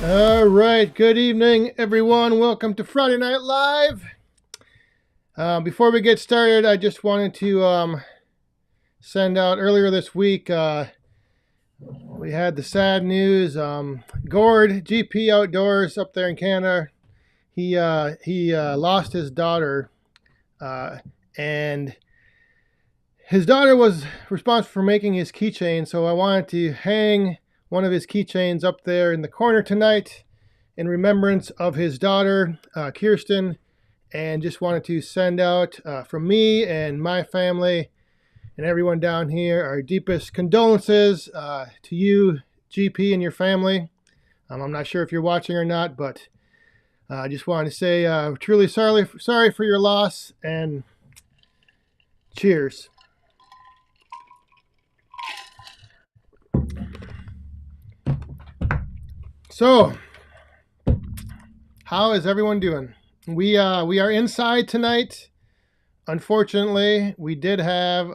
All right, good evening, everyone. Welcome to Friday Night Live. Before we get started, I just wanted to send out earlier this week. We had the sad news. Gord GP Outdoors up there in Canada. He lost his daughter, and his daughter was responsible for making his keychain. So I wanted to hang one of his keychains up there in the corner tonight in remembrance of his daughter, Kirsten, and just wanted to send out from me and my family and everyone down here our deepest condolences to you, GP, and your family. I'm not sure if you're watching or not, but I just wanted to say truly sorry for your loss, and cheers. So, how is everyone doing? We are inside tonight. Unfortunately, we did have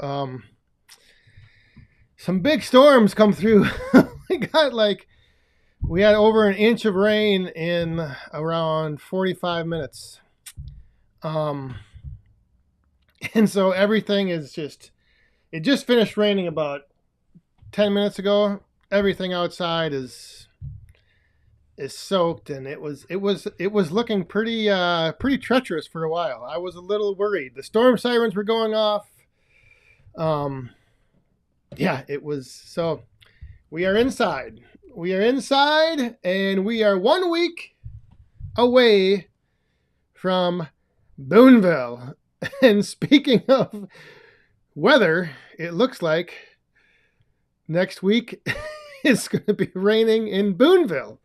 some big storms come through. we had over an inch of rain in around 45 minutes. And so everything is it just finished raining about 10 minutes ago. Everything outside is soaked, and it was looking pretty treacherous for a while. I was a little worried. The storm sirens were going off. It was. So we are inside. And we are 1 week away from Booneville. And speaking of weather, it looks like next week it's going to be raining in Booneville.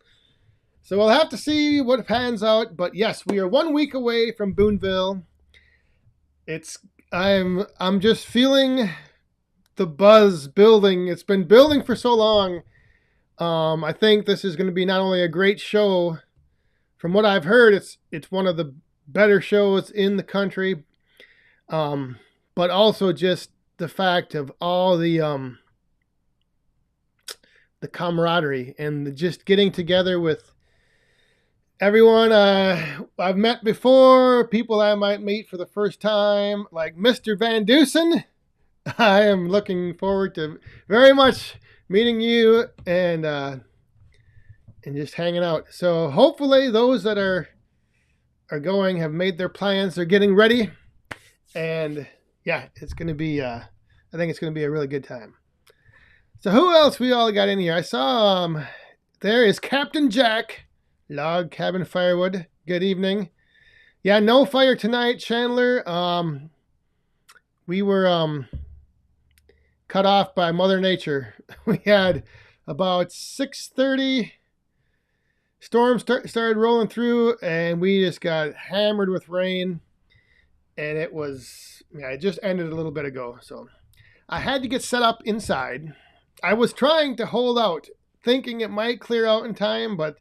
So we'll have to see what pans out. But yes, we are 1 week away from Booneville. I'm just feeling the buzz building. It's been building for so long. I think this is going to be not only a great show. From what I've heard, it's one of the better shows in the country. But also just the fact of all the camaraderie and just getting together with everyone I've met before, people I might meet for the first time, like Mr. Van Dusen. I am looking forward to very much meeting you and just hanging out. So hopefully those that are going have made their plans. They're getting ready, and yeah, it's going to be. I think it's going to be a really good time. So who else we all got in here? I saw there is Captain Jack. Log Cabin Firewood. Good evening. Yeah, no fire tonight, Chandler. We were cut off by Mother Nature. We had about 6:30 storm started rolling through, and we just got hammered with rain. And it just ended a little bit ago. So I had to get set up inside. I was trying to hold out, thinking it might clear out in time, but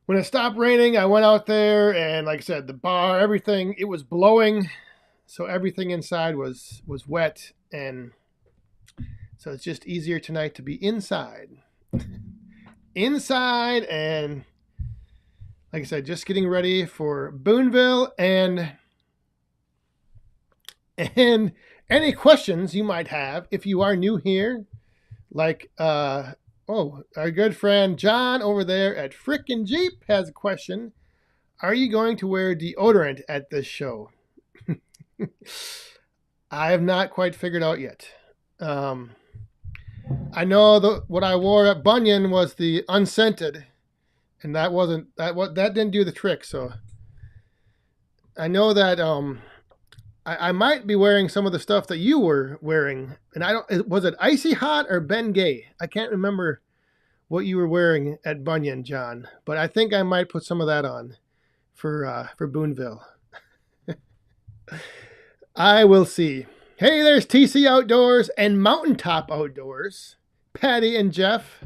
when it stopped raining, I went out there, and like I said, the bar, everything, it was blowing. So everything inside was wet, and so it's just easier tonight to be inside. And like I said, just getting ready for Booneville, and any questions you might have if you are new here, like our good friend John over there at Frickin' Jeep has a question. Are you going to wear deodorant at this show? I have not quite figured out yet. I know what I wore at Bunyan was the unscented, and that didn't do the trick. So I know that I might be wearing some of the stuff that you were wearing, and was it Icy Hot or Ben Gay? I can't remember what you were wearing at Bunyan, John, but I think I might put some of that on for Booneville. I will see. Hey, there's TC Outdoors and Mountaintop Outdoors, Patty and Jeff.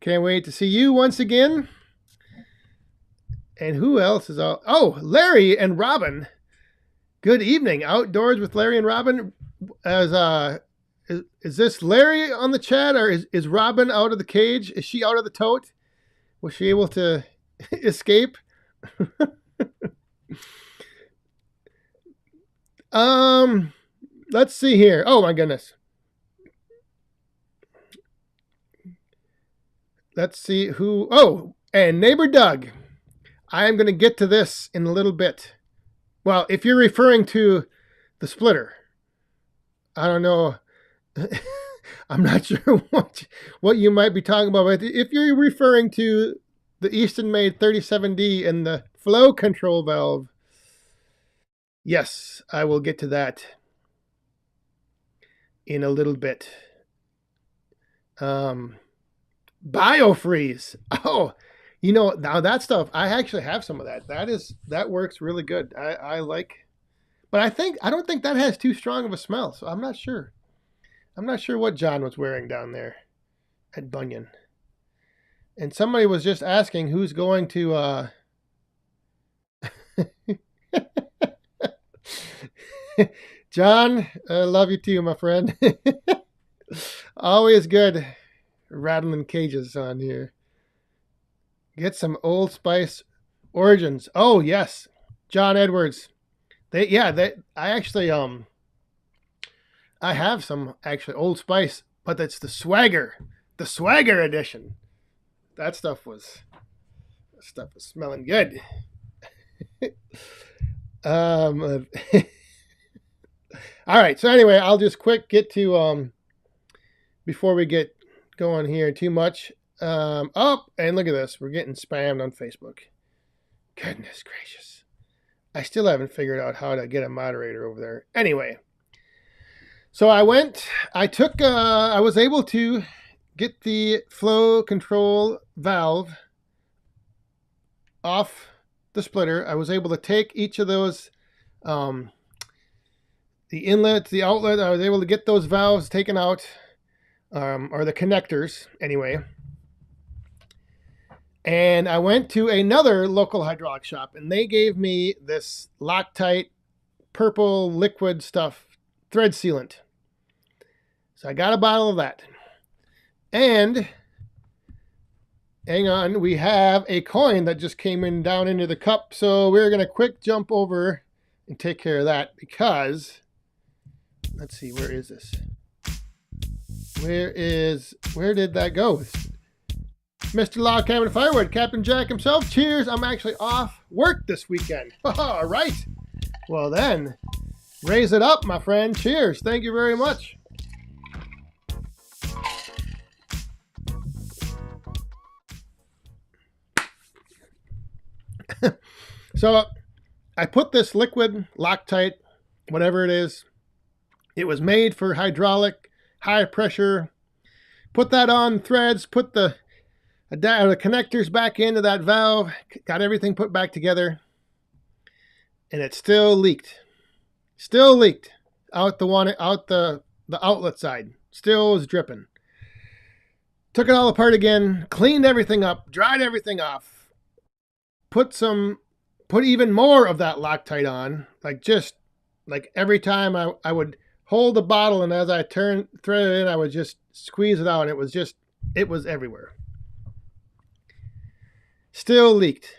Can't wait to see you once again. And who else is out? Oh, Larry and Robin. Good evening. Outdoors with Larry and Robin. Is this Larry on the chat, or is Robin out of the cage? Is she out of the tote? Was she able to escape? Let's see here. Oh my goodness. Let's see who. Oh, and neighbor Doug. I am going to get to this in a little bit. Well, if you're referring to the splitter, I don't know. I'm not sure what you might be talking about. But if you're referring to the Easton made 37D and the flow control valve, yes, I will get to that in a little bit. Biofreeze. Oh, you know, now that stuff, I actually have some of that. That works really good. I like, but I don't think that has too strong of a smell. So I'm not sure. I'm not sure what John was wearing down there at Bunyan. And somebody was just asking who's going to John, I love you too, my friend. Always good rattling cages on here. Get some Old Spice Origins. Oh yes, John Edwards. I actually I have some actually Old Spice, but that's the Swagger edition. That stuff was smelling good. All right. So anyway, I'll just quick get to before we get going here too much. Oh, and look at this. We're getting spammed on Facebook. Goodness gracious. I still haven't figured out how to get a moderator over there. Anyway. So I was able to get the flow control valve off the splitter. I was able to take each of those, the inlet, the outlet, I was able to get those valves taken out, or the connectors anyway. And I went to another local hydraulic shop and they gave me this Loctite purple liquid stuff, thread sealant. So I got a bottle of that. And hang on, we have a coin that just came in down into the cup. So we're going to quick jump over and take care of that because, let's see, where is this? Where did that go? Mr. Log Cabin Firewood, Captain Jack himself. Cheers. I'm actually off work this weekend. All right. Well then, raise it up, my friend. Cheers. Thank you very much. So I put this liquid Loctite, whatever it is. It was made for hydraulic, high pressure. Put that on threads, put the connectors back into that valve, got everything put back together, and it still leaked. Still leaked out the outlet side. Still was dripping. Took it all apart again, cleaned everything up, dried everything off, put even more of that Loctite on, like every time I would hold the bottle, and as I thread it in, I would just squeeze it out, and it was everywhere. Still leaked.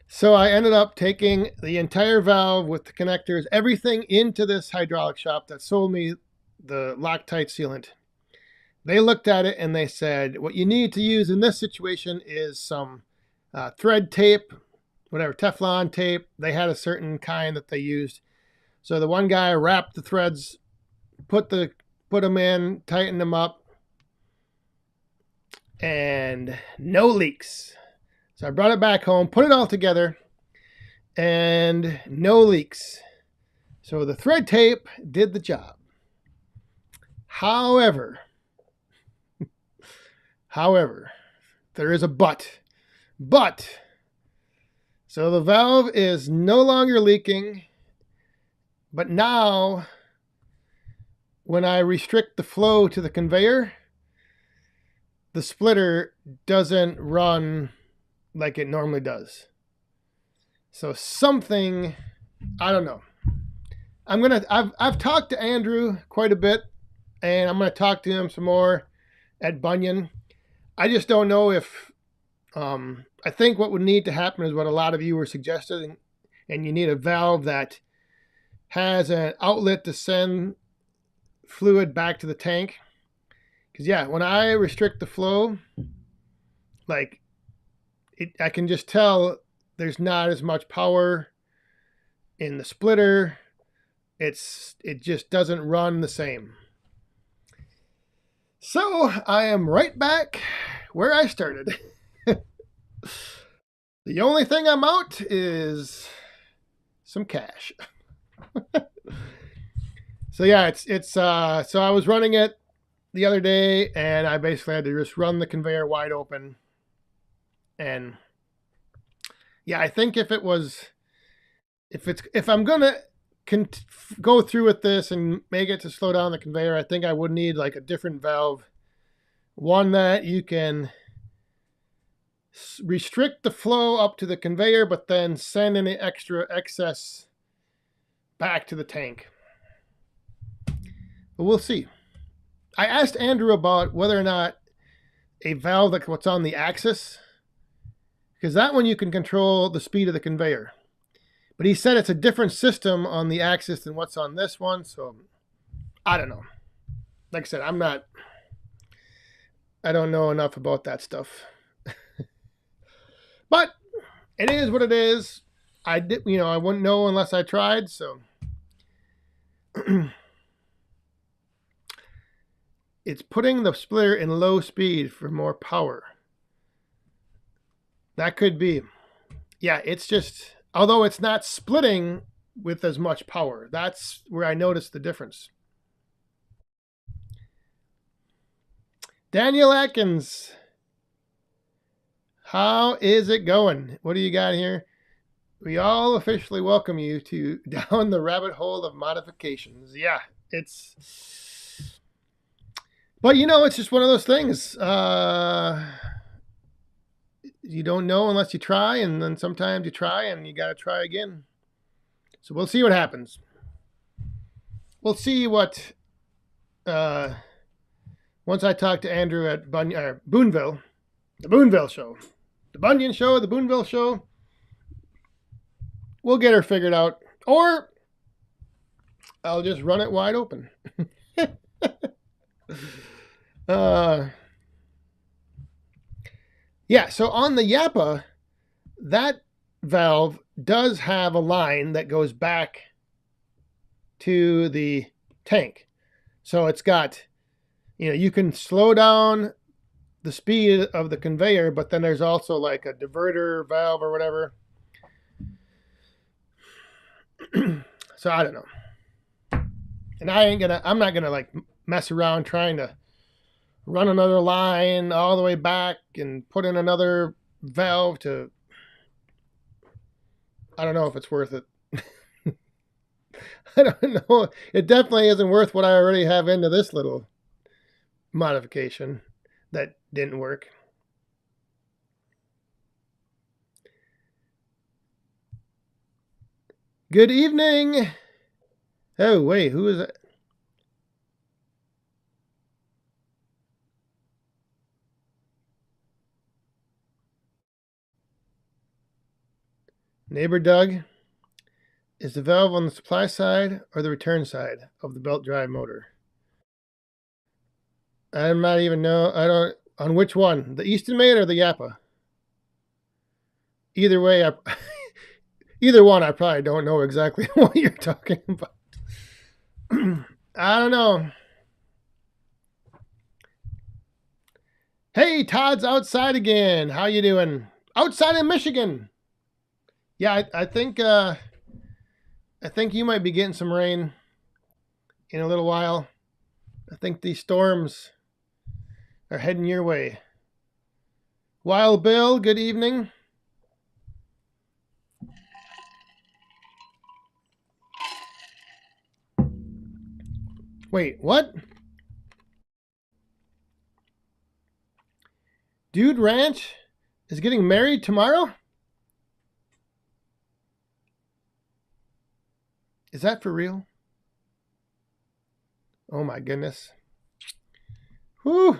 So I ended up taking the entire valve with the connectors, everything into this hydraulic shop that sold me the Loctite sealant. They looked at it and they said, what you need to use in this situation is some thread tape, whatever, Teflon tape. They had a certain kind that they used. So the one guy wrapped the threads, put them in, tightened them up, and no leaks. So I brought it back home, put it all together, and no leaks. So the thread tape did the job. However, there is a but. So the valve is no longer leaking, but now when I restrict the flow to the conveyor, the splitter doesn't run like it normally does. So something, I don't know. I've talked to Andrew quite a bit, and I'm gonna talk to him some more at Bunyan. I just don't know if, I think what would need to happen is what a lot of you were suggesting, and you need a valve that has an outlet to send fluid back to the tank. Because, yeah, when I restrict the flow, like, I can just tell there's not as much power in the splitter. It just doesn't run the same. So I am right back where I started. The only thing I'm out is some cash. So yeah, so I was running it the other day, and I basically had to just run the conveyor wide open. And yeah, I think if I'm gonna go through with this and make it to slow down the conveyor, I think I would need like a different valve, one that you can restrict the flow up to the conveyor, but then send any extra excess back to the tank. But we'll see. I asked Andrew about whether or not a valve like what's on the axis, because that one you can control the speed of the conveyor. But he said it's a different system on the axis than what's on this one, so I don't know. Like I said, I don't know enough about that stuff. But it is what it is. I wouldn't know unless I tried, so it's putting the splitter in low speed for more power. That could be. Yeah, it's just, although it's not splitting with as much power. That's where I noticed the difference. Daniel Atkins, how is it going? What do you got here? We all officially welcome you to down the rabbit hole of modifications. Yeah, but it's just one of those things. You don't know unless you try, and then sometimes you try and you got to try again. So we'll see what happens. We'll see what, once I talk to Andrew at Booneville, the Booneville show, the Bunyan show, the Booneville show, we'll get her figured out. Or I'll just run it wide open. Yeah, so on the Yappa, that valve does have a line that goes back to the tank. So it's got, you can slow down the speed of the conveyor, but then there's also like a diverter valve or whatever. So I don't know. And I'm not gonna like mess around trying to run another line all the way back and put in another valve to, I don't know if it's worth it. I don't know. It definitely isn't worth what I already have into this little modification that didn't work. Good evening. Oh, wait, who is it? Neighbor Doug, is the valve on the supply side or the return side of the belt drive motor? I'm not even know. I don't, on which one, the Easton Mate or the Yappa? Either way, either one, I probably don't know exactly what you're talking about. I don't know. Hey, Todd's outside again. How you doing? Outside in Michigan. Yeah, I think you might be getting some rain in a little while. I think these storms are heading your way. Wild Bill, good evening. Wait, what? Dude Ranch is getting married tomorrow? Is that for real? Oh my goodness. Whew.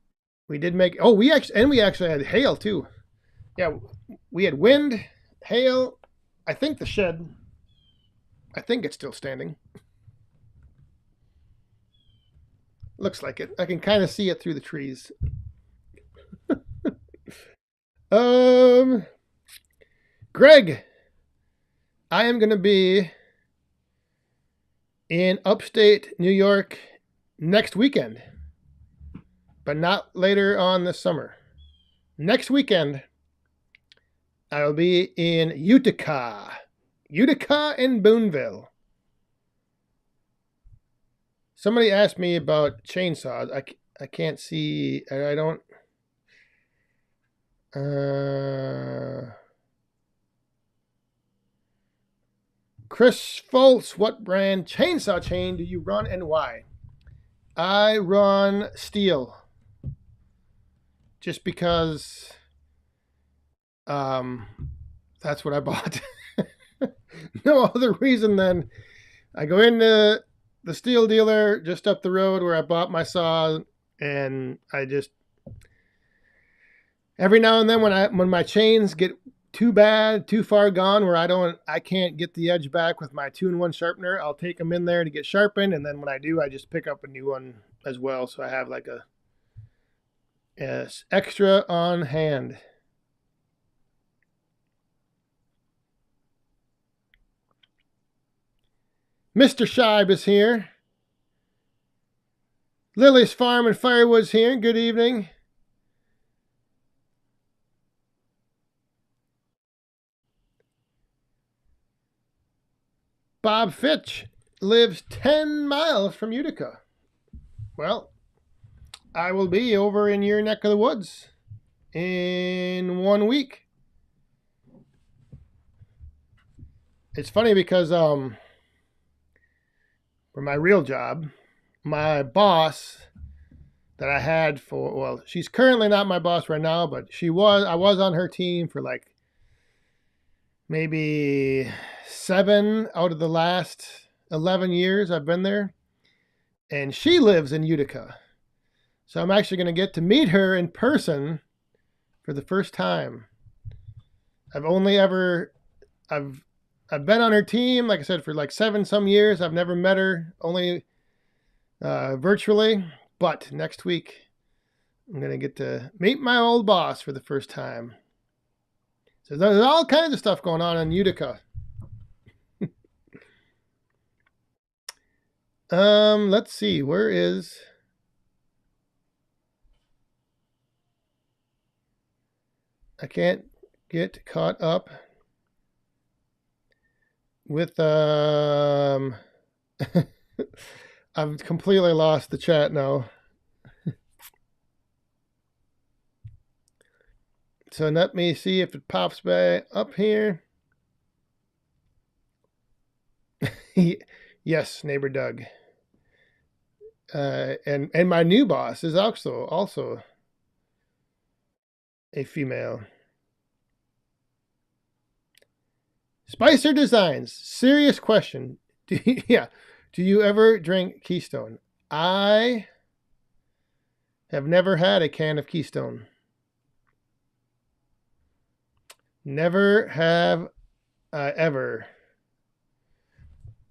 We did make. Oh, we actually had hail too. Yeah, we had wind, hail. I think the shed. I think it's still standing. Looks like it. I can kind of see it through the trees. Greg, I am going to be in upstate New York next weekend, but not later on this summer. Next weekend, I will be in Utica and Booneville. Somebody asked me about chainsaws. I can't see. I don't. Chris Foltz, what brand chainsaw chain do you run and why? I run steel. Just because that's what I bought. No other reason than I go into the steel dealer just up the road where I bought my saw, and I just every now and then when my chains get too far gone where I can't get the edge back with my 2-in-1 sharpener, I'll take them in there to get sharpened, and then when I do, I just pick up a new one as well, so I have like a extra on hand. Mr. Scheib is here. Lily's Farm and Firewood's here. Good evening. Bob Fitch lives 10 miles from Utica. Well, I will be over in your neck of the woods in 1 week. It's funny because for my real job, my boss that I had she's currently not my boss right now, but I was on her team for like maybe 7 out of the last 11 years I've been there. And she lives in Utica. So I'm actually going to get to meet her in person for the first time. I've been on her team, like I said, for like 7 some years. I've never met her, only virtually. But next week, I'm going to get to meet my old boss for the first time. So there's all kinds of stuff going on in Utica. Let's see. Where is... I can't get caught up with I've completely lost the chat now. So let me see if it pops back up here. Yes, neighbor Doug. And my new boss is also a female. Spicer Designs. Serious question. Do you ever drink Keystone? I have never had a can of Keystone. Never have I ever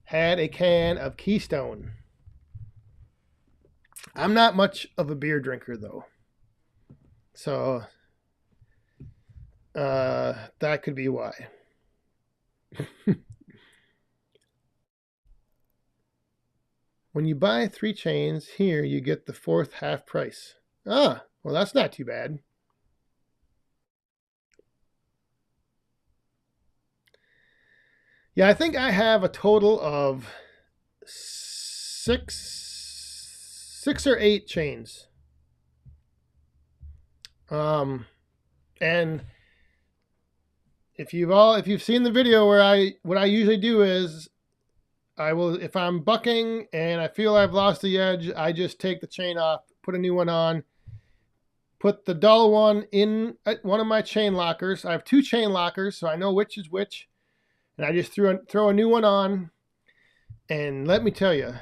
had a can of Keystone. I'm not much of a beer drinker though. So that could be why. When you buy 3 chains here, you get the 4th half price. Ah, well, that's not too bad. Yeah, I think I have a total of 6 or 8 chains. And if you've seen the video where what I usually do is if I'm bucking and I feel I've lost the edge, I just take the chain off, put a new one on, put the dull one in one of my chain lockers. I have 2 chain lockers, so I know which is which. And I just throw a new one on. And let me tell you,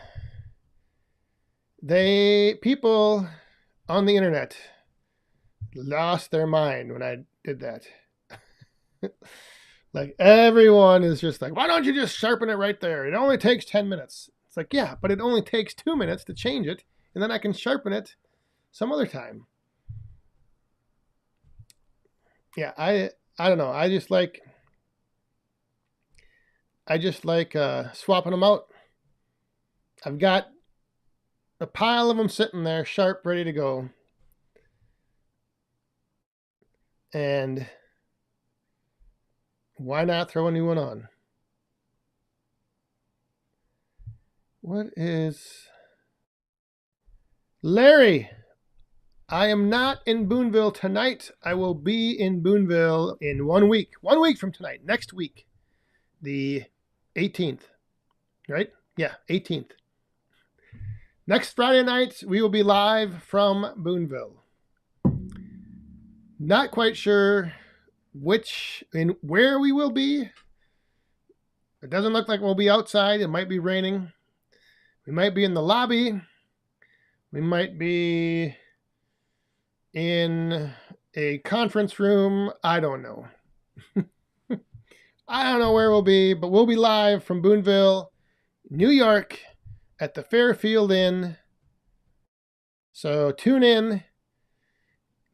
people on the internet lost their mind when I did that. Like everyone is just like, why don't you just sharpen it right there? It only takes 10 minutes. It's like, yeah, but it only takes 2 minutes to change it, and then I can sharpen it some other time. Yeah, I don't know. I just like swapping them out. I've got a pile of them sitting there, sharp, ready to go. And why not throw a new one on? What is... Larry, I am not in Booneville tonight. I will be in Booneville in 1 week. 1 week from tonight, next week, the 18th, right? Yeah, 18th. Next Friday night, we will be live from Booneville. Not quite sure where we will be. It doesn't look like we'll be outside. It might be raining. We might be in the lobby. We might be in a conference room. I don't know. I don't know where we'll be, but we'll be live from Booneville, New York, at the Fairfield Inn. So tune in.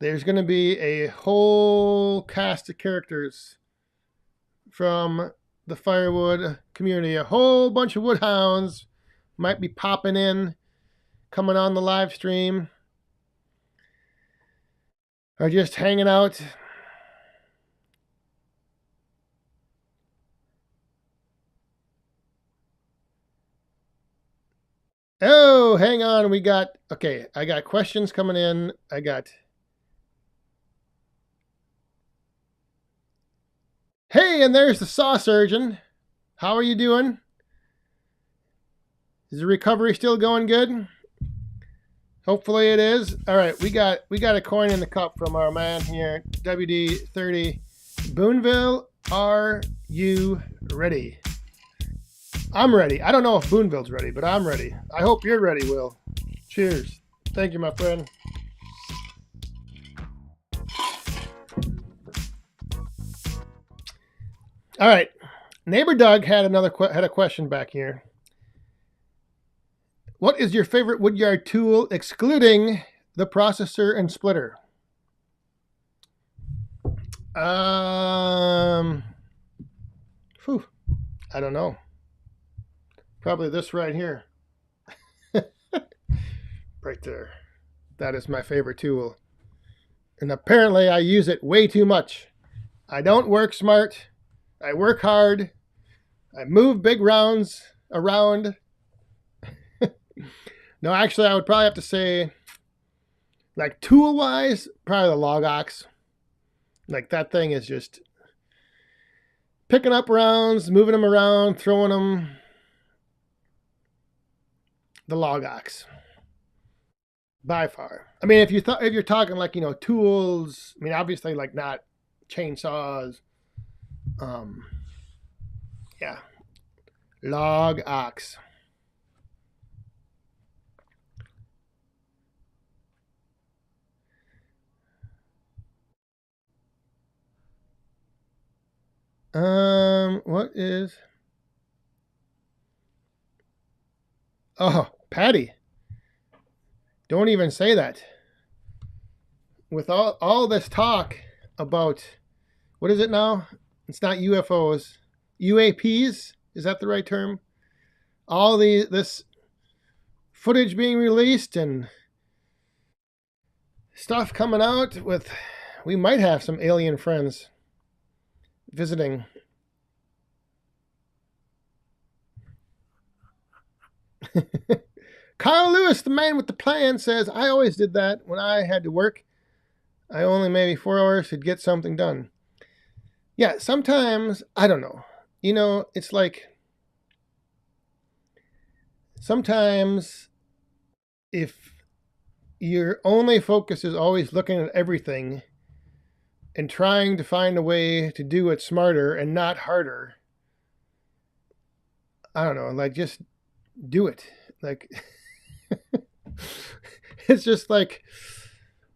There's going to be a whole cast of characters from the Firewood community. A whole bunch of woodhounds might be popping in, coming on the live stream, or just hanging out. Oh, hang on. I got questions coming in. Hey, and there's the saw surgeon. How are you doing? Is the recovery still going good? Hopefully it is. All right, we got a coin in the cup from our man here, WD30. Booneville, are you ready? I'm ready. I don't know if Booneville's ready, but I'm ready. I hope you're ready, Will. Cheers. Thank you, my friend. All right. Neighbor Doug had a question back here. What is your favorite woodyard tool, excluding the processor and splitter? I don't know. Probably this right here. Right there. That is my favorite tool. And apparently I use it way too much. I don't work smart. I work hard. I move big rounds around. No, actually, I would probably have to say, like, tool-wise, probably the log ox. Like, that thing is just picking up rounds, moving them around, throwing them. The log ox, by far. I mean, if you're talking like, tools, I mean, obviously, like, not chainsaws. Yeah, log ox. What is... Oh, Patty. Don't even say that. With all this talk about, what is it now? It's not UFOs. UAPs? Is that the right term? All this footage being released and stuff coming out with, we might have some alien friends visiting. Carl Lewis, the man with the plan, says, I always did that when I had to work. I only maybe 4 hours could get something done. Yeah, sometimes, I don't know. It's like, sometimes if your only focus is always looking at everything and trying to find a way to do it smarter and not harder, I don't know, like, just do it. Like, it's just like,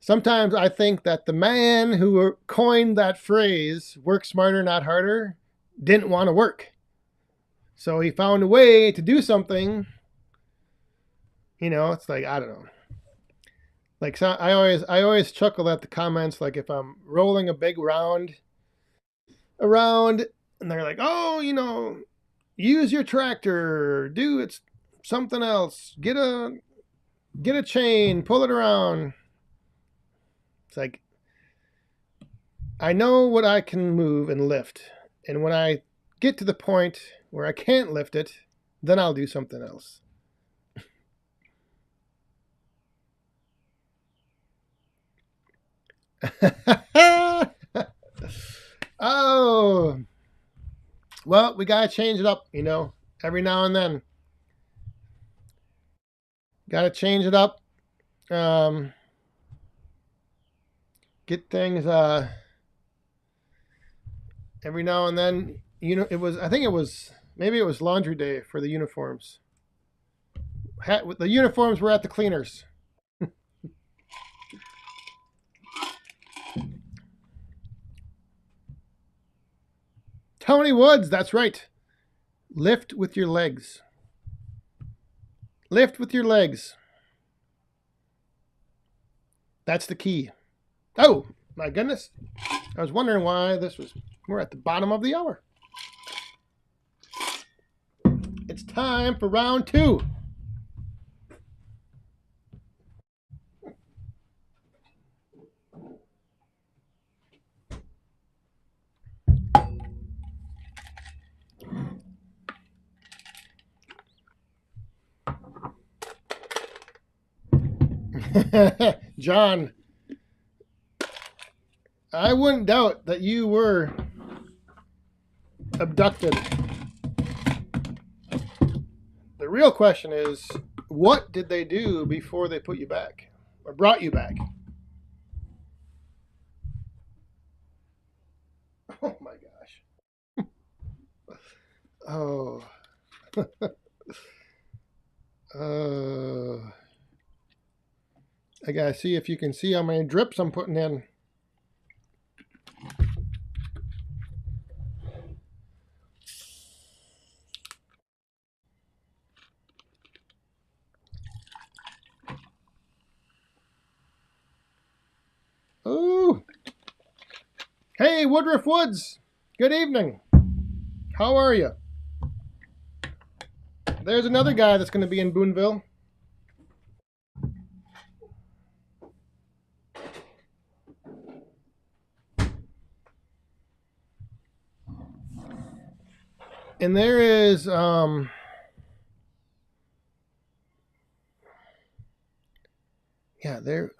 Sometimes I think that the man who coined that phrase, work smarter, not harder, didn't want to work. So he found a way to do something. It's like, I don't know. Like, so I always chuckle at the comments, like if I'm rolling a big round around and they're like, oh, use your tractor, do it's something else, get a chain, pull it around. It's like, I know what I can move and lift, and when I get to the point where I can't lift it, then I'll do something else. Oh, well, we gotta change it up, every now and then. Gotta change it up. Get things every now and then. Maybe it was laundry day for the uniforms. The uniforms were at the cleaners. Tony Woods, that's right. Lift with your legs. Lift with your legs. That's the key. Oh, my goodness. I was wondering why we're at the bottom of the hour. It's time for round 2. John, I wouldn't doubt that you were abducted. The real question is, what did they do before they put you back or brought you back? Oh my gosh. Oh. I gotta see if you can see how many drips I'm putting in. Oh. Hey, Woodruff Woods. Good evening. How are you? There's another guy that's going to be in Booneville. And there is there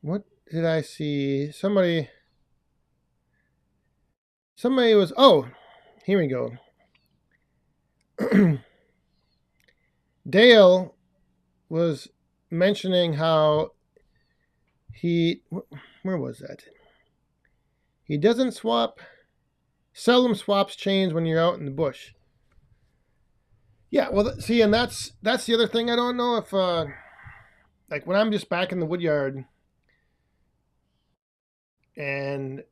what did I see? Somebody was, oh, here we go. Dale was mentioning how where was that? He seldom swaps chains when you're out in the bush. Yeah, well, see, and that's the other thing. I don't know if, like when I'm just back in the wood yard and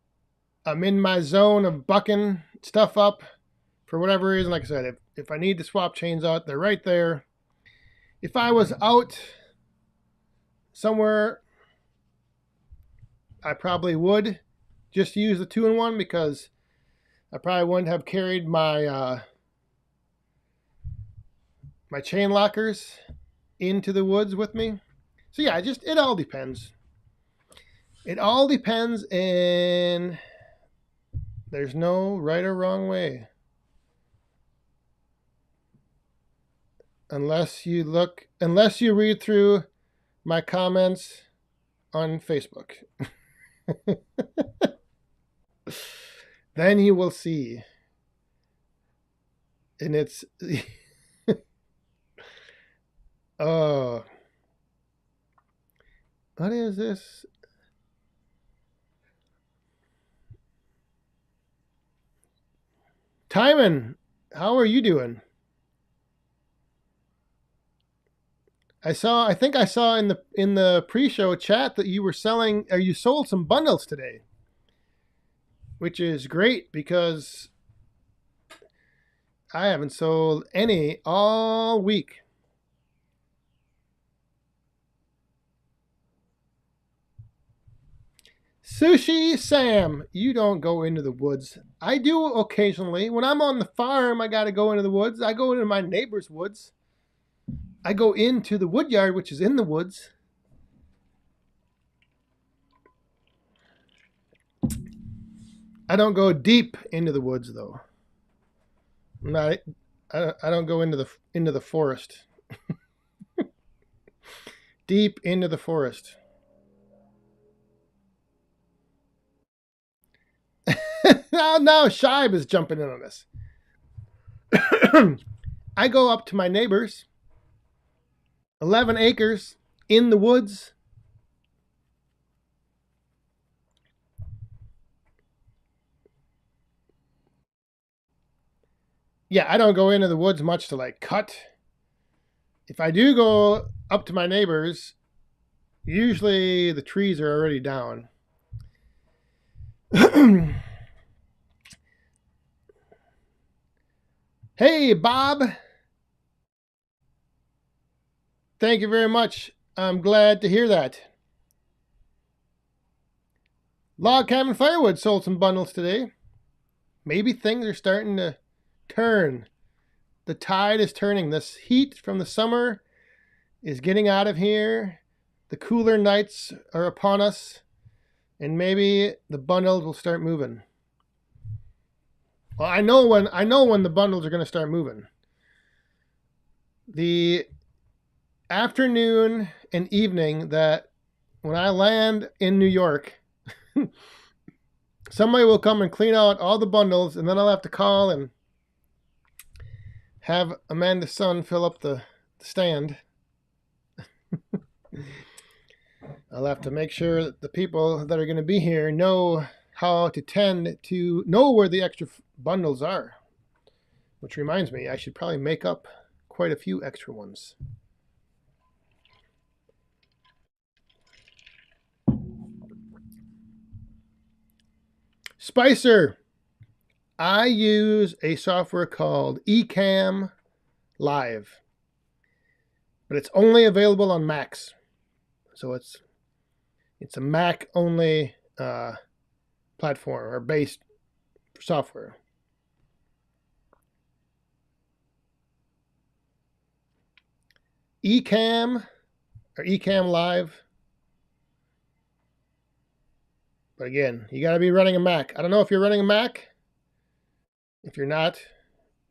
I'm in my zone of bucking stuff up for whatever reason, like I said, if I need to swap chains out, they're right there. If I was out somewhere, I probably would just use the 2-in-1 because I probably wouldn't have carried my my chain lockers into the woods with me. So yeah, it all depends. It all depends, and there's no right or wrong way. Unless you read through my comments on Facebook. Then you will see. And it's oh, what is this? Timon, how are you doing? I think I saw in the pre-show chat that you were selling, or you sold some bundles today, which is great because I haven't sold any all week. Sushi Sam, you don't go into the woods. I do occasionally. When I'm on the farm, I got to go into the woods. I go into my neighbor's woods. I go into the wood yard, which is in the woods. I don't go deep into the woods, though. I don't go into the forest. Deep into the forest. now Shibe is jumping in on this. I go up to my neighbors, 11 acres in the woods. Yeah, I don't go into the woods much to like cut. If I do go up to my neighbors, usually the trees are already down. Hey, Bob. Thank you very much. I'm glad to hear that. Log Cabin Firewood sold some bundles today. Maybe things are starting to turn. The tide is turning. This heat from the summer is getting out of here. The cooler nights are upon us. And maybe the bundles will start moving. Well, I know when the bundles are going to start moving. The afternoon and evening that when I land in New York, somebody will come and clean out all the bundles, and then I'll have to call and have Amanda's son fill up the stand. I'll have to make sure that the people that are going to be here know how to tend to know where the extra bundles are. Which reminds me, I should probably make up quite a few extra ones. Spicer, I use a software called Ecamm Live, but it's only available on Macs. So it's a Mac only platform or based software. Ecamm or Ecamm Live. But again, you got to be running a Mac. I don't know if you're running a Mac. If you're not,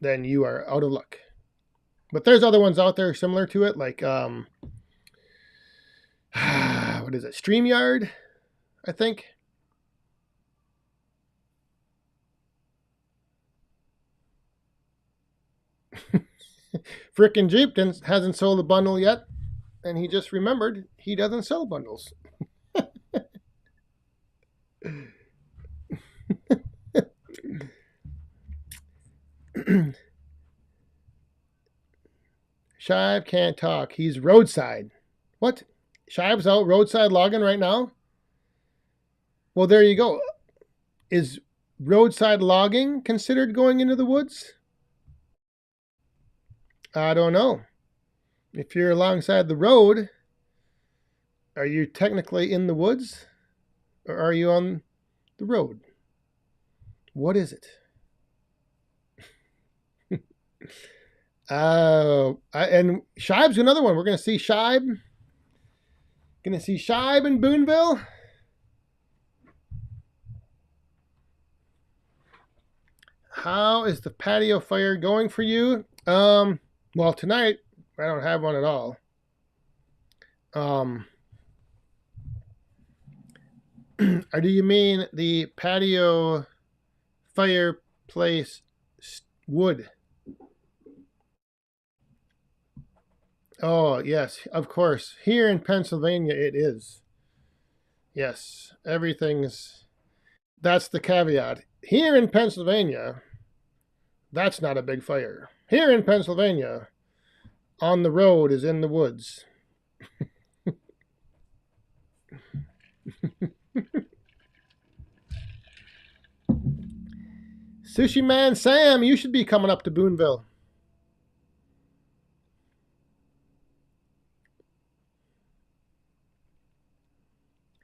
then you are out of luck. But there's other ones out there similar to it, like what is it? StreamYard, I think. Frickin' Jeep hasn't sold a bundle yet, and he just remembered he doesn't sell bundles. Shive can't talk. He's roadside. What? Shive's out roadside logging right now? Well, there you go. Is roadside logging considered going into the woods? I don't know. If you're alongside the road, are you technically in the woods? Or are you on the road? What is it? And Shibe's another one. We're going to see Shibe. Going to see Shibe in Booneville. How is the patio fire going for you? Well, tonight I don't have one at all. Or do you mean the patio fireplace wood? Oh, yes, of course. Here in Pennsylvania, it is. Yes, everything's... That's the caveat. Here in Pennsylvania, That's not a big fire. Here in Pennsylvania, on the road is in the woods. Sushi Man Sam, you should be coming up to Boonville.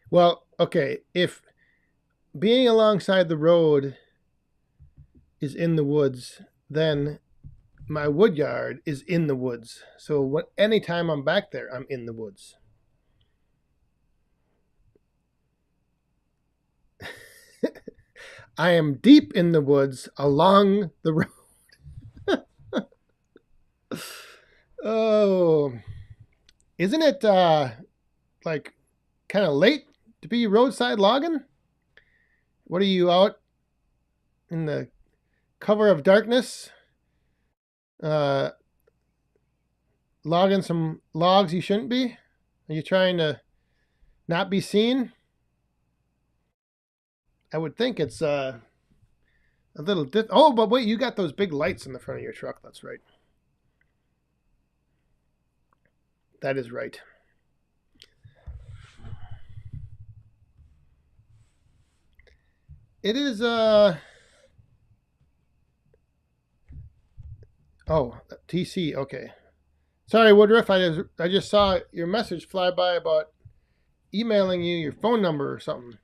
Well, okay, if being alongside the road is in the woods, then my wood yard is in the woods. So anytime I'm back there, I'm in the woods. I am deep in the woods along the road. Oh, isn't it like kind of late to be roadside logging? What are you out in the cover of darkness? Logging some logs you shouldn't be? Are you trying to not be seen? I would think it's a little oh, but wait, you got those big lights in the front of your truck. That's right. That is right. It is oh, TC, okay. Sorry, Woodruff, I just saw your message fly by about emailing you your phone number or something.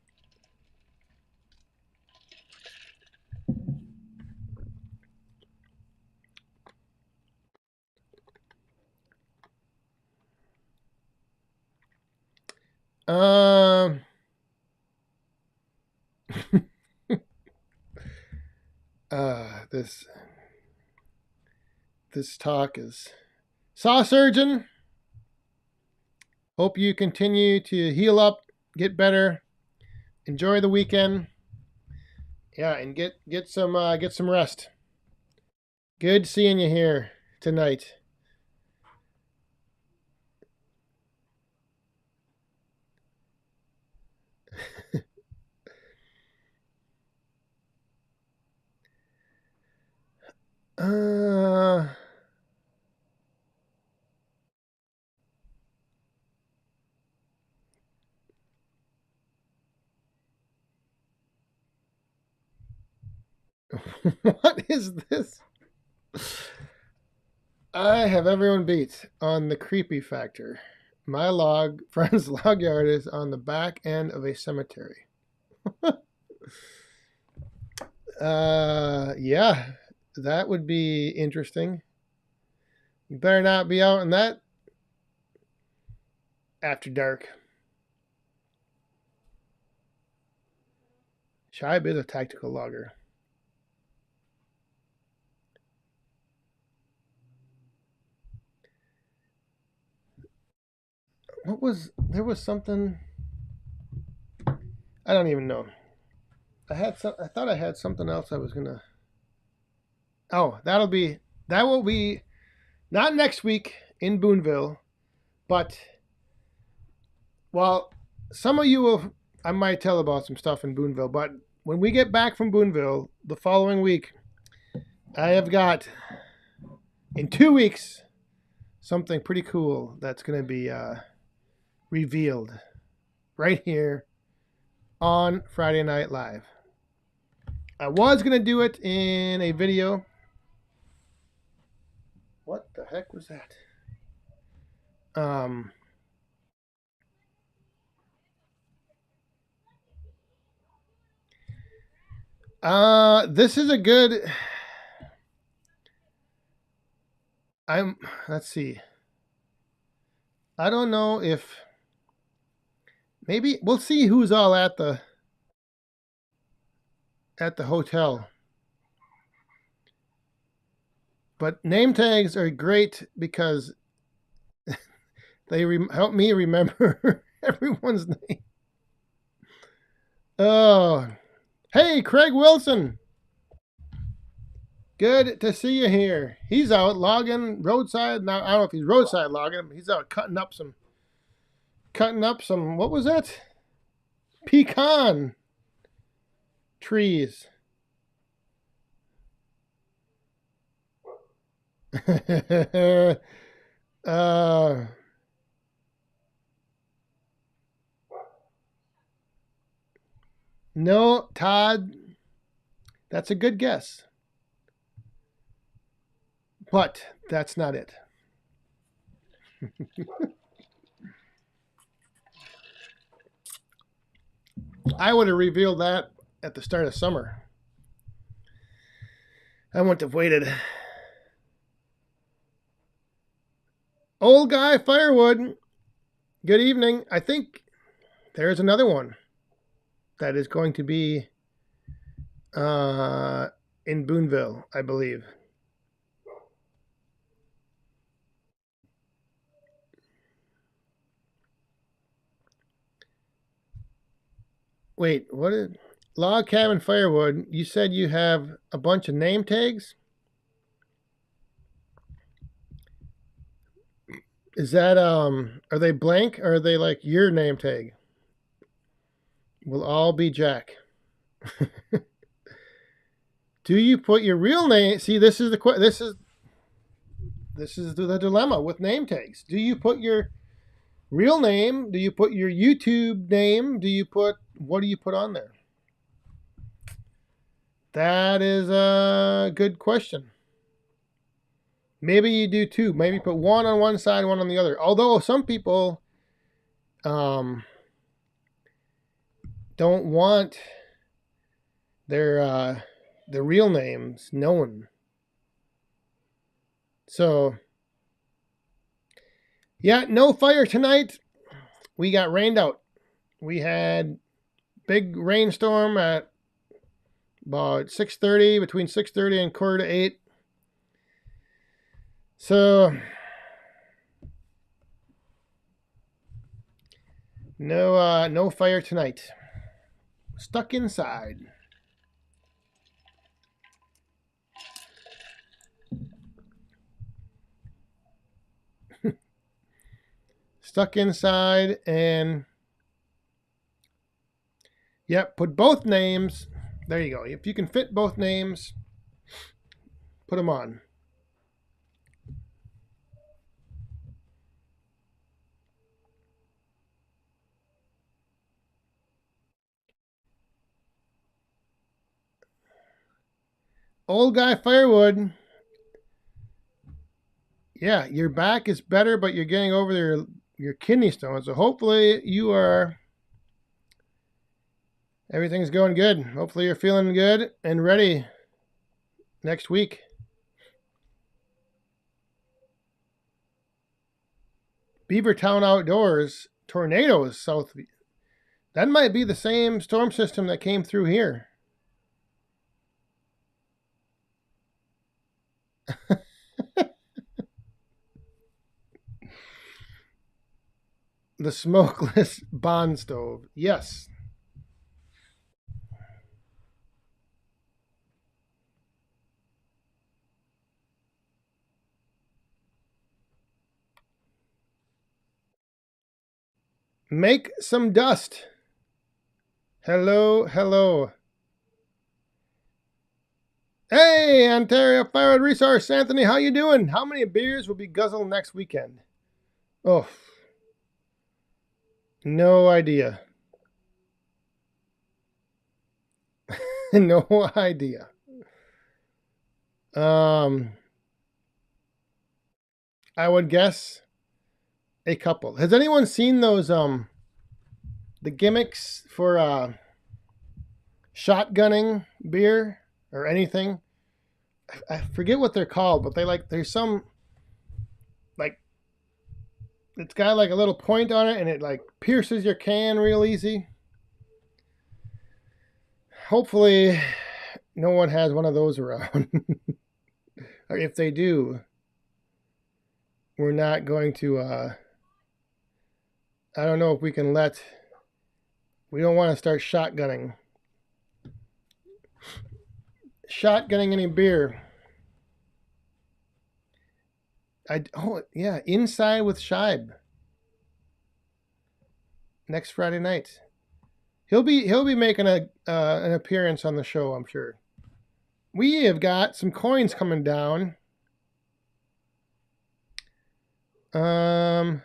This talk is Saw Surgeon. Hope you continue to heal up, get better, enjoy the weekend. Yeah, and get some rest. Good seeing you here tonight. What is this? I have everyone beat on the creepy factor. My friend's log yard is on the back end of a cemetery. Yeah, that would be interesting. You better not be out in that after dark. Shibe is a tactical logger. There was something, I don't even know. I thought I had something else I was gonna. Oh, that will be not next week in Booneville, but well, some of you will. I might tell about some stuff in Booneville, but when we get back from Booneville the following week, I have got in 2 weeks something pretty cool that's going to be revealed right here on Friday Night Live. I was going to do it in a video. What the heck was that? This is a good. Let's see. I don't know if. Maybe we'll see who's all at the hotel. But name tags are great because they help me remember everyone's name. Oh, hey, Craig Wilson. Good to see you here. He's out logging roadside. Now, I don't know if he's roadside logging, but he's out cutting up some, what was that? Pecan trees. uh, no, Todd, that's a good guess. But that's not it. I would have revealed that at the start of summer. I wouldn't have waited. Old guy Firewood, good evening. I think there's another one that is going to be in Booneville, I believe. Wait, what is Log Cabin Firewood? You said you have a bunch of name tags? Is that are they blank or are they like your name tag? Will all be Jack. Do you put your real name? See, this is the dilemma with name tags. Do you put your real name? Do you put your YouTube name? What do you put on there? That is a good question. Maybe you do two. Maybe put one on one side, one on the other. Although some people don't want their real names known. So, yeah, no fire tonight. We got rained out. We had big rainstorm at about 6:30, between 6:30 and 7:45. So, no fire tonight. Stuck inside. Stuck inside, and yep, put both names. There you go. If you can fit both names, put them on. Old guy Firewood. Yeah, your back is better, but you're getting over your kidney stones. So hopefully everything's going good. Hopefully you're feeling good and ready next week. Beavertown Outdoors, tornadoes south. That might be the same storm system that came through here. The smokeless bond stove. Yes. Make some dust. Hello, hello. Hey, Ontario Firewood Resource, Anthony, how you doing? How many beers will be guzzled next weekend? Oh, no idea. No idea. I would guess a couple. Has anyone seen those the gimmicks for shotgunning beer or anything? I forget what they're called, but there's some like it's got like a little point on it and it like pierces your can real easy. Hopefully no one has one of those around. Or if they do, we're not going to I don't know if we can we don't want to start shotgunning any beer. Inside with Scheib next Friday night. He'll be making an appearance on the show, I'm sure. We have got some coins coming down. Um.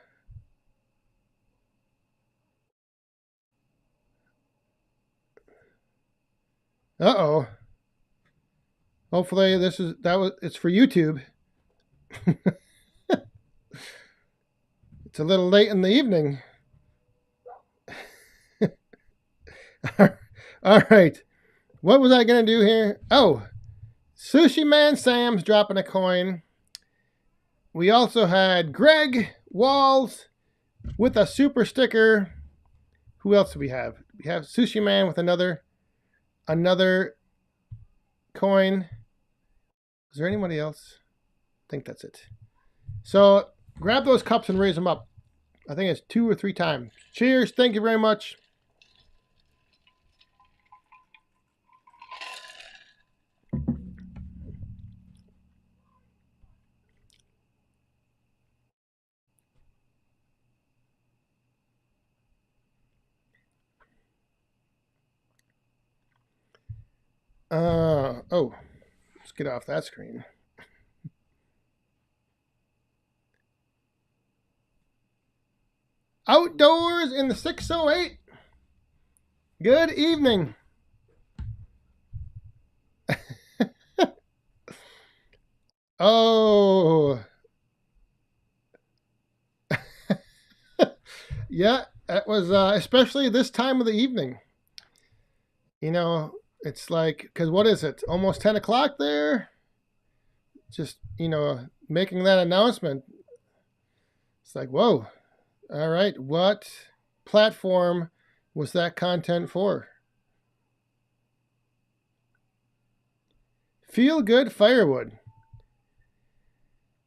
Uh-oh. Hopefully it's for YouTube. It's a little late in the evening. All right. What was I going to do here? Oh, Sushi Man Sam's dropping a coin. We also had Greg Walls with a super sticker. Who else do we have? We have Sushi Man with another coin. Is there anybody else? I think that's it. So grab those cups and raise them up. I think it's 2 or 3 times. Cheers. Thank you very much. Oh, let's get off that screen. Outdoors in the 608. Good evening. Oh. Yeah, that was especially this time of the evening. You know, it's like, because what is it? Almost 10 o'clock there? Just, making that announcement. It's like, whoa. All right. What platform was that content for? Feel Good Firewood.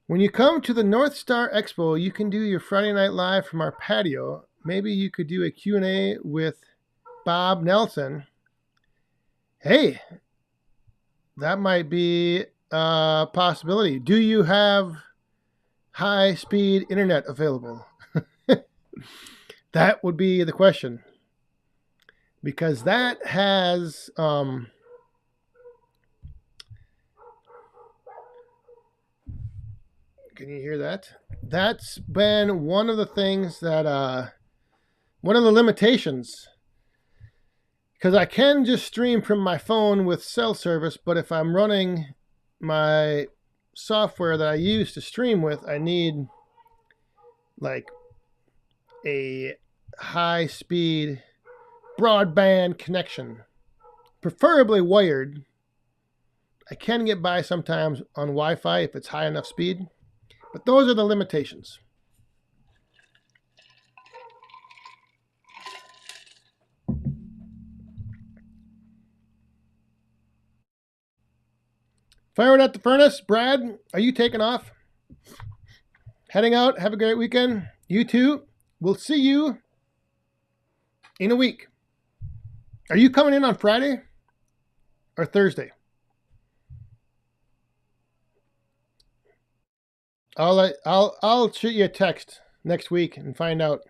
When you come to the North Star Expo, you can do your Friday Night Live from our patio. Maybe you could do a Q&A with Bob Nelson. Hey, that might be a possibility. Do you have high-speed internet available? That would be the question. Because that has... can you hear that? That's been one of the things that... one of the limitations. Because I can just stream from my phone with cell service, but if I'm running my software that I use to stream with, I need like a high-speed broadband connection, preferably wired. I can get by sometimes on Wi-Fi if it's high enough speed, but those are the limitations. Firewood at the furnace. Brad, are you taking off? Heading out. Have a great weekend. You too. We'll see you in a week. Are you coming in on Friday or Thursday? I'll shoot you a text next week and find out.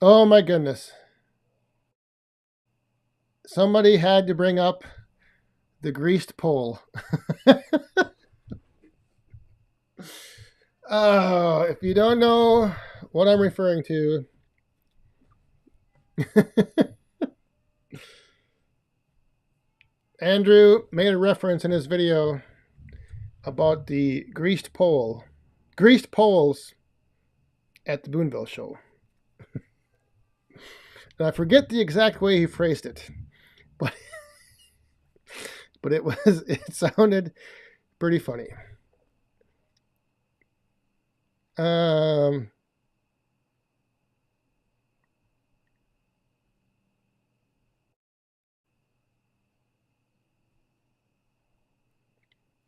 Oh my goodness. Somebody had to bring up the greased pole. Oh, if you don't know what I'm referring to, Andrew made a reference in his video about the greased poles at the Booneville show. And I forget the exact way he phrased it, but it sounded pretty funny.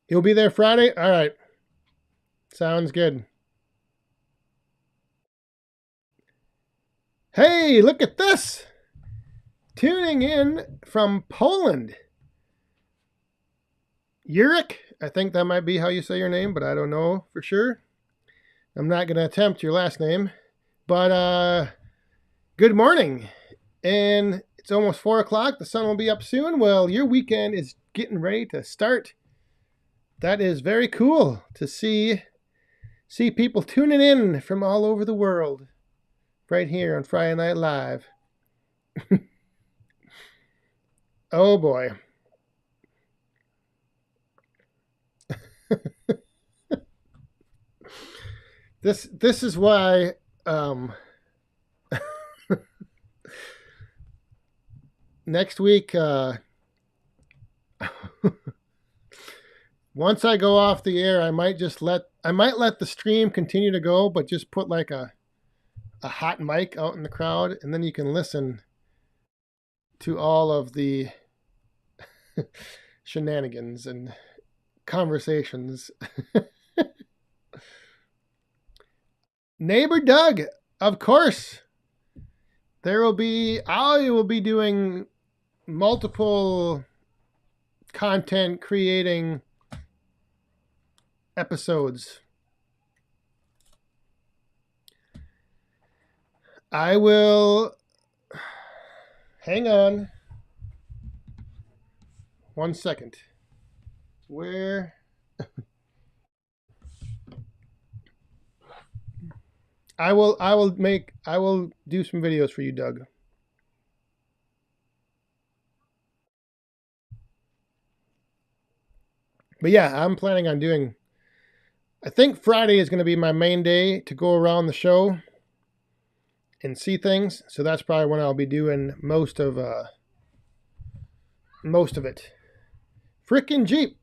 You'll be there Friday? All right. Sounds good. Hey, look at this. Tuning in from Poland. Yurik, I think that might be how you say your name, but I don't know for sure. I'm not going to attempt your last name. But good morning. And it's almost 4 o'clock. The sun will be up soon. Well, your weekend is getting ready to start. That is very cool to see see people tuning in from all over the world right here on Friday Night Live. Oh boy. This is why next week once I go off the air, I might let the stream continue to go, but just put like a hot mic out in the crowd, and then you can listen to all of the shenanigans and conversations. Neighbor Doug, of course. I will be doing multiple content creating episodes. I will, hang on 1 second. Where? I will do some videos for you, Doug. But yeah, I'm planning on doing, I think Friday is going to be my main day to go around the show and see things. So that's probably when I'll be doing most of it. Frickin' Jeep,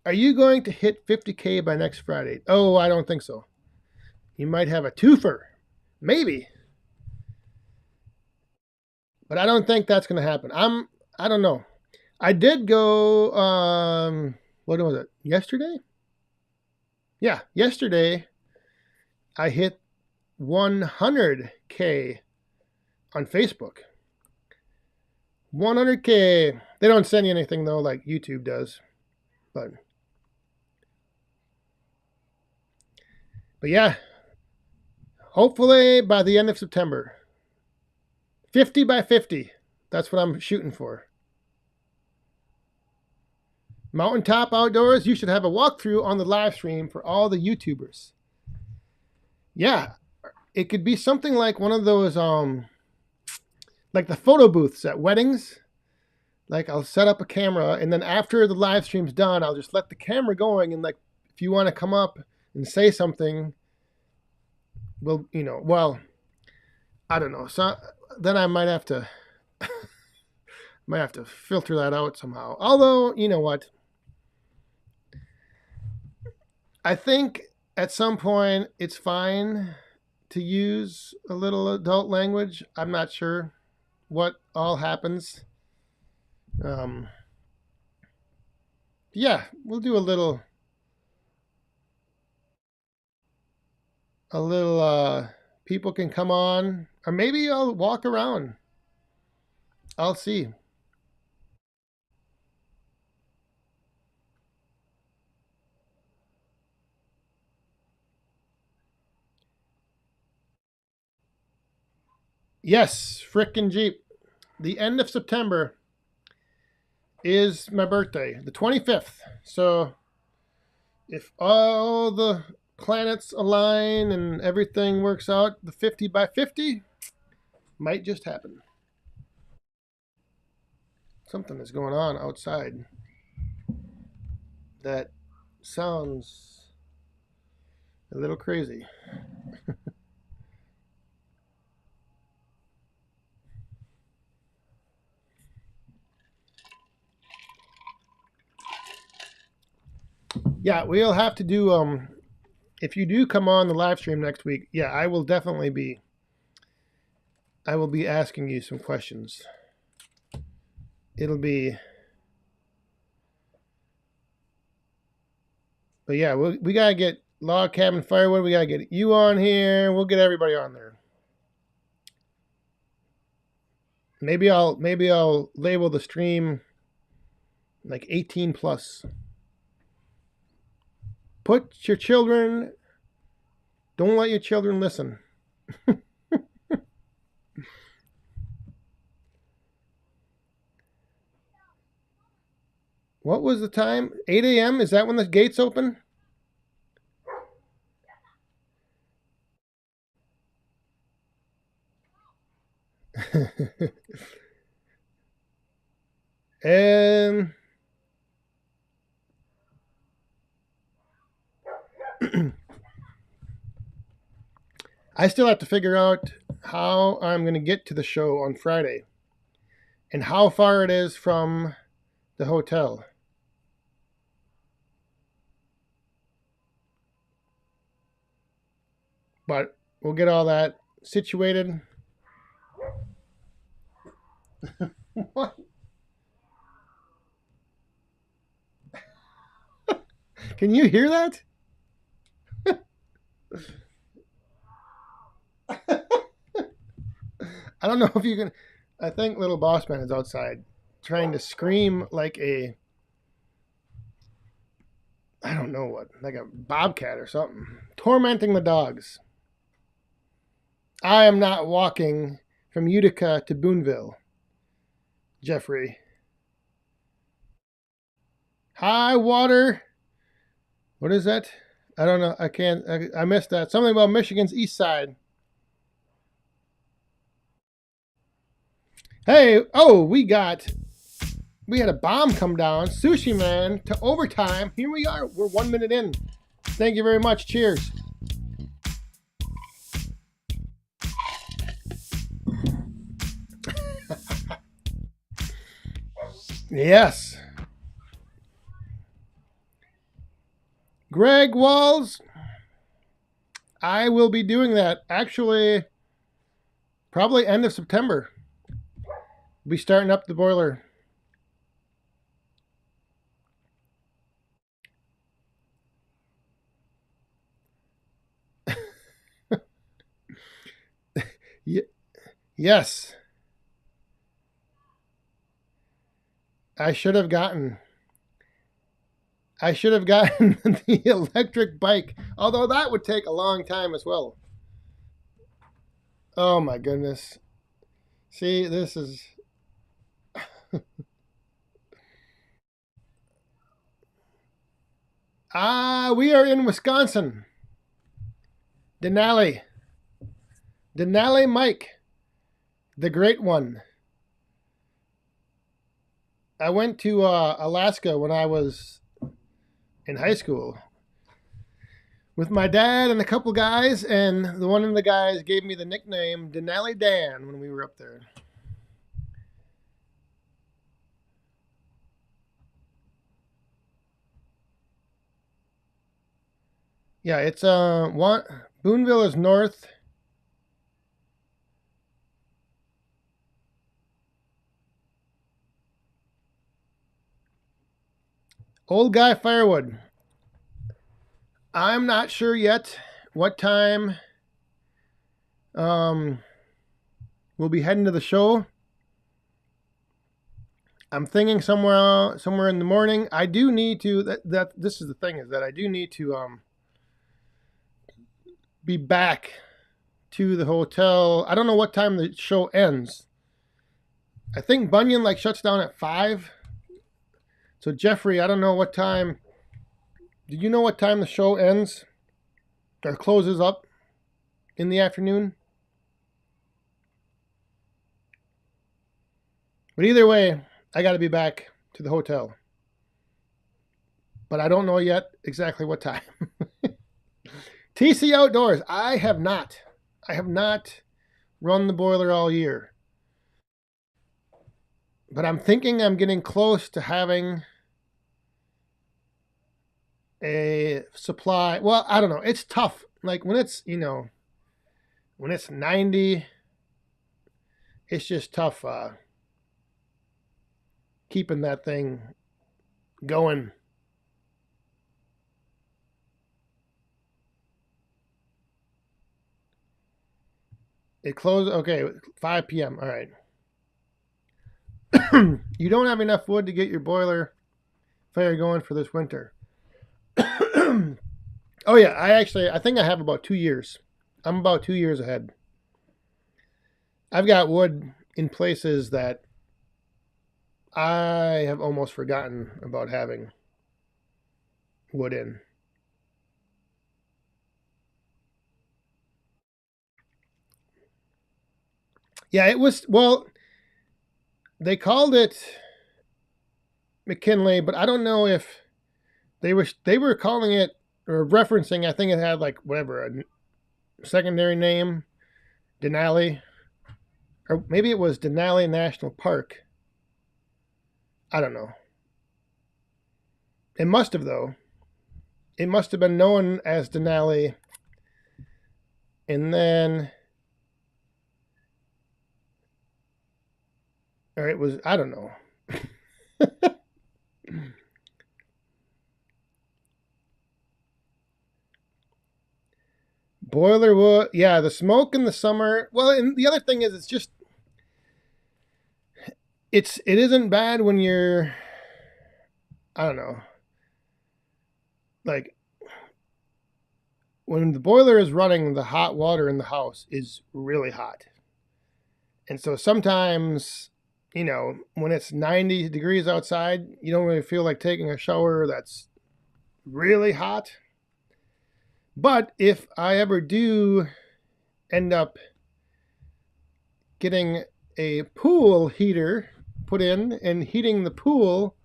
are you going to hit 50K by next Friday? Oh, I don't think so. You might have a twofer. Maybe. But I don't think that's going to happen. I don't know. I did go, what was it? Yesterday? Yeah, yesterday I hit 100K on Facebook. 100K. They don't send you anything though, like YouTube does. But yeah, hopefully by the end of September. 50 by 50. That's what I'm shooting for. Mountaintop Outdoors, you should have a walkthrough on the live stream for all the YouTubers. Yeah, it could be something like one of those, like the photo booths at weddings. Like I'll set up a camera, and then after the live stream's done, I'll just let the camera going, and like if you want to come up and say something, well, I don't know. So then I might have to filter that out somehow. Although, you know what? I think at some point it's fine to use a little adult language. I'm not sure what all happens. Yeah, we'll do a little people can come on, or maybe I'll walk around. I'll see. Yes, frickin' Jeep. The end of September is my birthday, the 25th. So if all the planets align and everything works out, the 50 by 50 might just happen. Something is going on outside that sounds a little crazy. Yeah, we'll have to do if you do come on the live stream next week, yeah, I will be asking you some questions. It'll be, but yeah, we gotta get Log Cabin Firewood. We gotta get you on here. We'll get everybody on there. Maybe I'll label the stream like 18 plus. Put your children. Don't let your children listen. What was the time? 8 a.m. Is that when the gates open? And I still have to figure out how I'm going to get to the show on Friday and how far it is from the hotel. But we'll get all that situated. What? Can you hear that? I don't know if you can. I think little boss man is outside trying to scream like a, I don't know what, like a bobcat or something, tormenting the dogs. I am not walking from Utica to Boonville, Jeffrey. High water. What is that? I don't know. I can't. I missed that. Something about Michigan's east side. Hey, oh, we had a bomb come down. Sushi Man to overtime. Here we are. We're 1 minute in. Thank you very much. Cheers. Yes. Greg Walls. I will be doing that. Actually, probably end of September. We'll be starting up the boiler. Yes. I should have gotten the electric bike, although that would take a long time as well. Oh my goodness. See, this is we are in Wisconsin. Denali. Denali Mike, the great one. I went to Alaska when I was in high school with my dad and a couple guys, and the one of the guys gave me the nickname Denali Dan when we were up there. Yeah, it's Booneville is north. Old guy Firewood. I'm not sure yet what time we'll be heading to the show. I'm thinking somewhere in the morning. I do need to that this is the thing, is that I do need to be back to the hotel. I don't know what time the show ends. I think Bunyan like shuts down at 5. So Jeffrey, I don't know what time. Do you know what time the show ends or closes up in the afternoon? But either way, I got to be back to the hotel. But I don't know yet exactly what time. TC Outdoors. I have not run the boiler all year. But I'm thinking I'm getting close to having a supply. Well, I don't know. It's tough. Like when it's, when it's 90, it's just tough keeping that thing going. It closed, okay, 5 p.m. All right. You don't have enough wood to get your boiler fire going for this winter. Oh yeah, I think I have about 2 years. I'm about 2 years ahead. I've got wood in places that I have almost forgotten about having wood in. Yeah, it was, well, they called it McKinley, but I don't know if they were calling it or referencing, I think it had like whatever, a secondary name, Denali, or maybe it was Denali National Park. I don't know. It must have though. It must have been known as Denali, and then, or it was, I don't know. Boiler wood, yeah, the smoke in the summer. Well, and the other thing is, it's just it isn't bad when you're, I don't know, like when the boiler is running, the hot water in the house is really hot. And so sometimes, when it's 90 degrees outside, you don't really feel like taking a shower that's really hot. But if I ever do end up getting a pool heater put in and heating the pool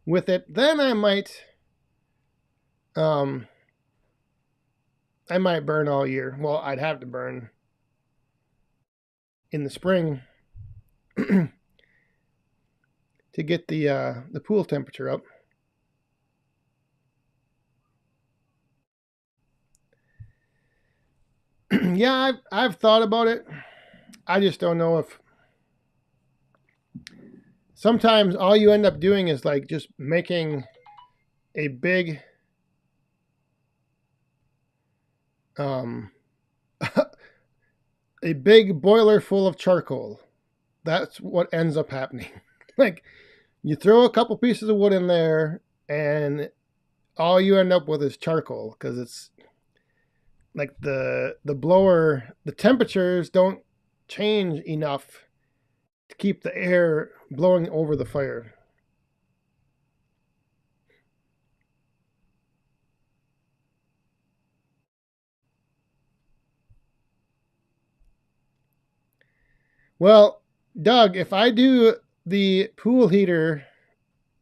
with it, then um I might burn all year. Well, I'd have to burn in the spring to get the pool temperature up. Yeah, I've thought about it. I just don't know if sometimes all you end up doing is like just making a big um a big boiler full of charcoal. That's what ends up happening. Like you throw a couple pieces of wood in there and all you end up with is charcoal because it's like the blower, the temperatures don't change enough to keep the air blowing over the fire. Well, Doug, if I do the pool heater,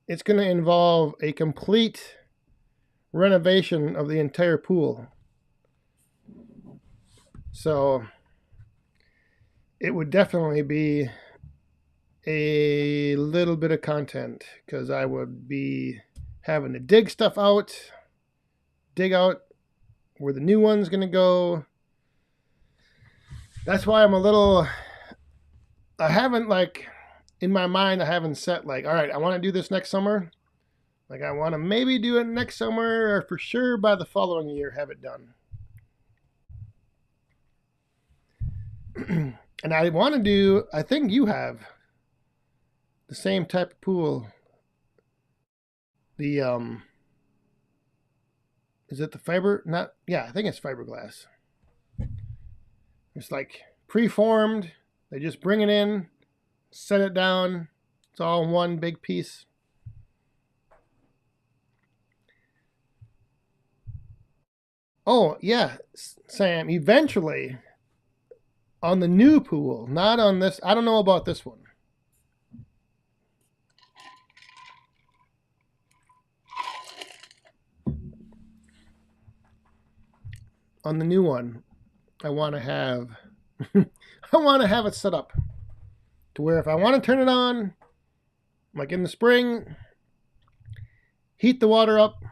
it's going to involve a complete renovation of the entire pool. So it would definitely be a little bit of content because I would be having to dig out where the new one's going to go. That's why I haven't like, in my mind, I haven't set like, all right, I want to do this next summer. Like I want to maybe do it next summer or for sure by the following year have it done. And I want to do, I think you have the same type of pool. The is it the fiber? Not, yeah, I think it's fiberglass. It's like preformed. They just bring it in, set it down. It's all in one big piece. Oh, yeah, Sam, eventually on the new pool, not on this. I don't know about this one. On the new one, I want to have I want to have it set up to where if I want to turn it on, like in the spring, heat the water up,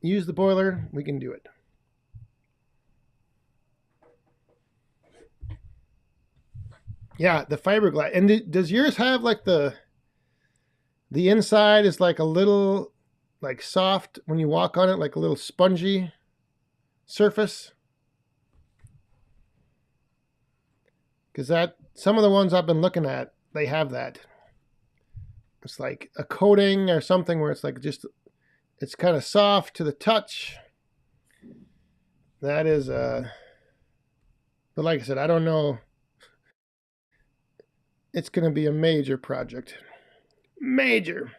use the boiler, we can do it. Yeah, the fiberglass. And does yours have like the inside is like a little like soft when you walk on it, like a little spongy surface? Because that some of the ones I've been looking at, they have that. It's like a coating or something where it's like just it's kind of soft to the touch. That is but like I said, I don't know. It's going to be a major project. Major.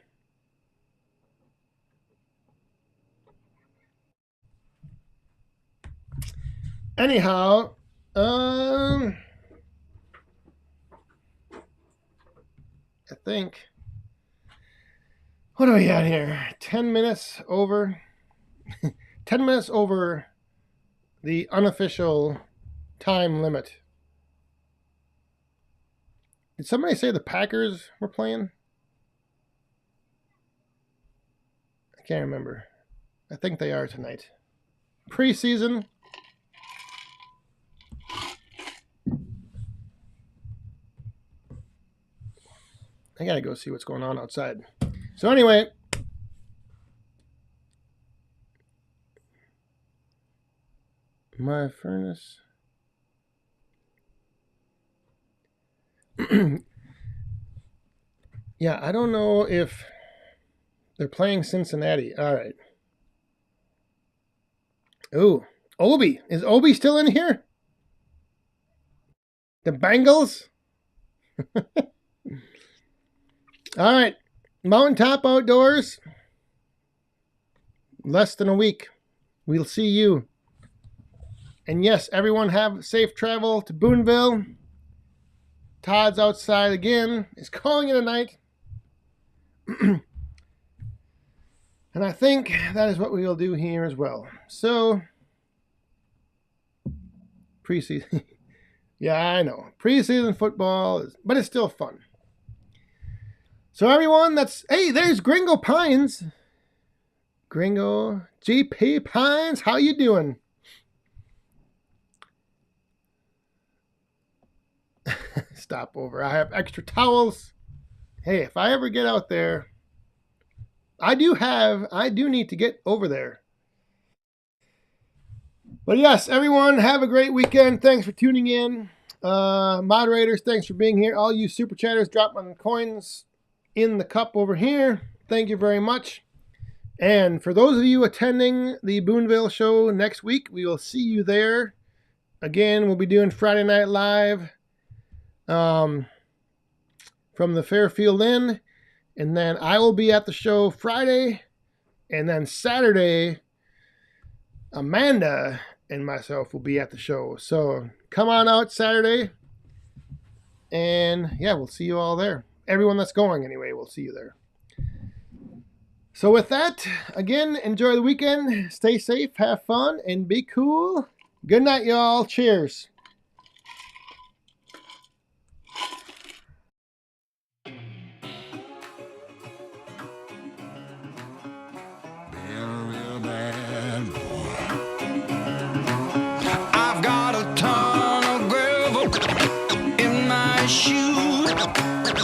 Anyhow, um I think. What are we at here? 10 minutes over. 10 minutes over the unofficial time limit. Did somebody say the Packers were playing? I can't remember. I think they are tonight. Preseason. I gotta go see what's going on outside. So anyway, my furnace. Yeah, I don't know if they're playing Cincinnati. All right. Ooh, Obi. Is Obi still in here? The Bengals? All right. Mountaintop Outdoors. Less than a week. We'll see you. And yes, everyone have safe travel to Booneville. Todd's outside again. Is calling it a night. And I think that is what we will do here as well. So, preseason. Yeah, I know. Preseason football, but it's still fun. So everyone, hey, there's Gringo Pines. Gringo, GP Pines, how you doing? Stop over. I have extra towels. Hey, if I ever get out there, I do need to get over there. But yes, everyone, have a great weekend. Thanks for tuning in. Moderators, thanks for being here. All you super chatters, drop my coins in the cup over here. Thank you very much. And for those of you attending the Booneville show next week, we will see you there. Again, we'll be doing Friday Night Live from the Fairfield Inn. And then I will be at the show Friday. And then Saturday, Amanda and myself will be at the show. So come on out Saturday. And yeah, we'll see you all there. Everyone that's going anyway, we'll see you there. So with that, again, enjoy the weekend. Stay safe, have fun, and be cool. Good night, y'all. Cheers. I've got a ton of gravel in my shoes,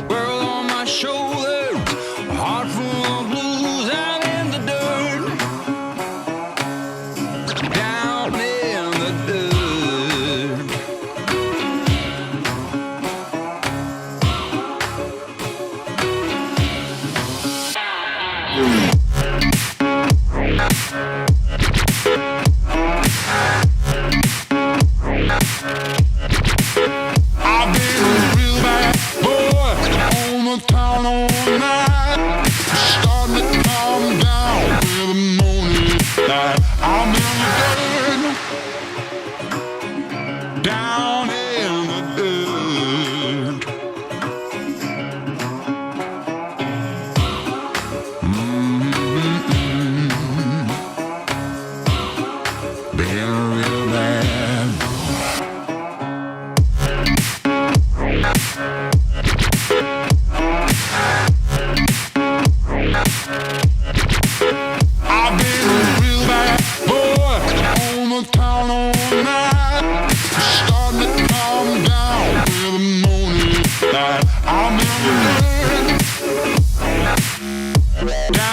world on my shoulders, a heart full of blues, and in the dirt, down in the dirt. I've been a real bad boy on the town all night, starting to calm down with the morning light. I'm in the dirt, down in the dirt. Been a real bad boy. I've been a real bad boy on the town all night, starting to calm down with the morning light. I'm in the dirt, down